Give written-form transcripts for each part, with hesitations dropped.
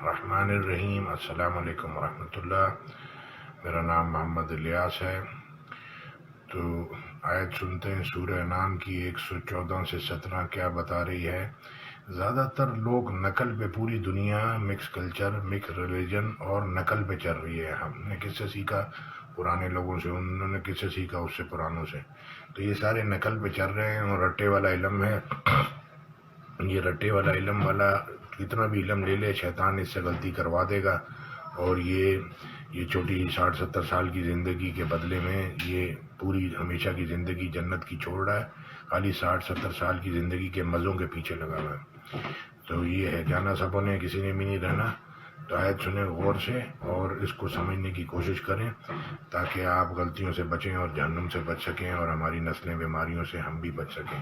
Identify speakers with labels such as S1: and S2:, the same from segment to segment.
S1: الرحمن الرحیم۔ السلام علیکم ورحمۃ اللہ۔ میرا نام محمد الیاس ہے۔ تو آیت سنتے ہیں سورہ انعام کی 114 سے 17 کیا بتا رہی ہے۔ زیادہ تر لوگ نقل پہ، پوری دنیا مکس کلچر، مکس ریلیجن اور نقل پہ چل رہی ہے۔ ہم نے کس سے سیکھا؟ پرانے لوگوں سے، انہوں نے کس سے سیکھا؟ اس سے پرانوں سے۔ تو یہ سارے نقل پہ چل رہے ہیں اور رٹے والا علم ہے۔ یہ رٹے والا علم والا کتنا بھی علم لے لے، شیطان اس سے غلطی کروا دے گا، اور یہ چھوٹی 60-70 سال کی زندگی کے بدلے میں یہ پوری ہمیشہ کی زندگی جنت کی چھوڑ رہا ہے، خالی 60-70 سال کی زندگی کے مزوں کے پیچھے لگا ہوا ہے۔ تو یہ ہے، جانا سبوں نے، کسی نے بھی نہیں رہنا۔ تو آیت سنیں غور سے اور اس کو سمجھنے کی کوشش کریں تاکہ آپ غلطیوں سے بچیں اور جہنم سے بچ سکیں، اور ہماری نسلیں بیماریوں سے ہم بھی بچ سکیں۔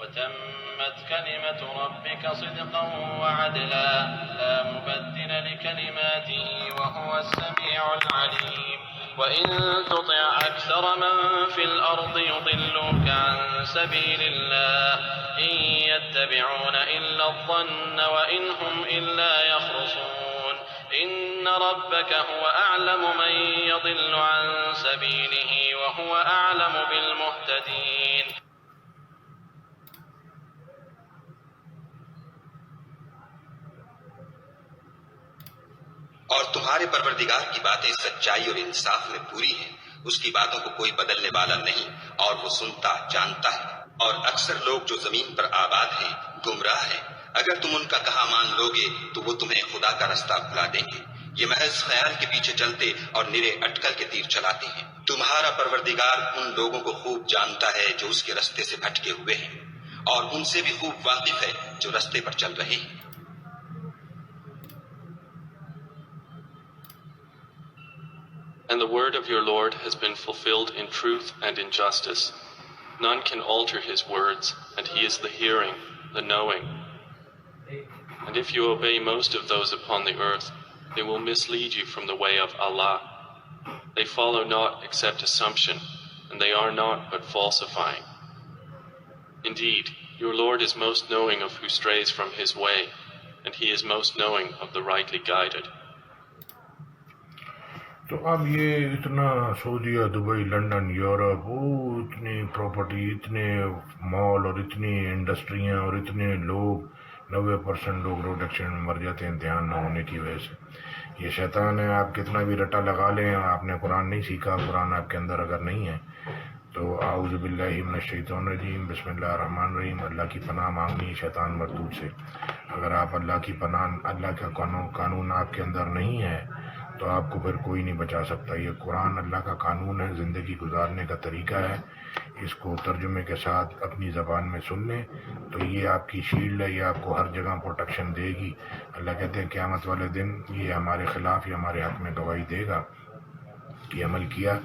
S2: وتمت كلمة ربك صدقا وعدلا لا مبدل لكلماته وهو السميع العليم وإن تطع أكثر من في الأرض يضلوك عن سبيل الله إن يتبعون إلا الظن وإن هم إلا يخرصون إن ربك هو أعلم من يضل عن سبيله وهو أعلم بالمهتدين۔
S3: اور تمہارے پروردگار کی باتیں سچائی اور انصاف میں پوری ہیں، اس کی باتوں کو کوئی بدلنے والا نہیں، اور وہ سنتا جانتا ہے۔ اور اکثر لوگ جو زمین پر آباد ہیں گمراہ ہیں، اگر تم ان کا کہا مان لوگے تو وہ تمہیں خدا کا رستہ بھلا دیں گے۔ یہ محض خیال کے پیچھے چلتے اور نرے اٹکل کے تیر چلاتے ہیں۔ تمہارا پروردگار ان لوگوں کو خوب جانتا ہے جو اس کے رستے سے بھٹکے ہوئے ہیں، اور ان سے بھی خوب واقف ہے جو رستے پر چل رہے ہیں۔
S2: And the word of your Lord has been fulfilled in truth and in justice. None can alter his words, and he is the hearing, the knowing. And if you obey most of those upon the earth, they will mislead you from the way of Allah. They follow not except assumption, and they are not but falsifying. Indeed, your Lord is most knowing of who strays from his way, and he is most knowing of the rightly guided.
S1: تو اب یہ اتنا سعودیہ، Dubai, London, Europe, وہ اتنی property, اتنے مال اور اتنی انڈسٹریاں اور اتنے لوگ، 90% لوگ روڈ ایکسیڈنٹ میں مر جاتے ہیں دھیان نہ ہونے کی وجہ سے۔ یہ شیطان ہے، آپ کتنا بھی رٹا لگا لیں، آپ نے قرآن نہیں سیکھا، قرآن آپ کے اندر اگر نہیں ہے تو اعوذ باللہ من الشیطان الرجیم، بسم اللہ الرحمن الرحیم، اللہ کی پناہ مانگنی ہے شیطان مردود سے۔ اگر آپ اللہ کی پناہ، اللہ کا قانون آپ کے اندر نہیں ہے تو آپ کو پھر کوئی نہیں بچا سکتا۔ یہ قرآن اللہ کا قانون ہے، زندگی گزارنے کا طریقہ ہے۔ اس کو ترجمے کے ساتھ اپنی زبان میں سن لیں تو یہ آپ کی شیلڈ ہے، یہ آپ کو ہر جگہ پروٹیکشن دے گی۔ اللہ کہتے ہیں قیامت والے دن یہ ہمارے خلاف، یہ ہمارے حق میں گواہی دے گا کہ عمل کیا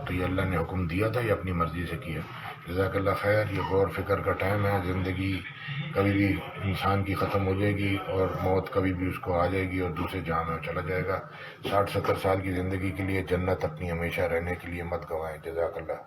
S1: تو یہ اللہ نے حکم دیا تھا، یہ اپنی مرضی سے کیا۔ جزاک اللہ خیر۔ یہ غور فکر کا ٹائم ہے۔ زندگی کبھی بھی انسان کی ختم ہو جائے گی اور موت کبھی بھی اس کو آ جائے گی اور دوسرے جہاں میں چلا جائے گا۔ 60-70 سال کی زندگی کے لیے جنت اپنی ہمیشہ رہنے کے لیے مت گوائیں۔ جزاک اللہ۔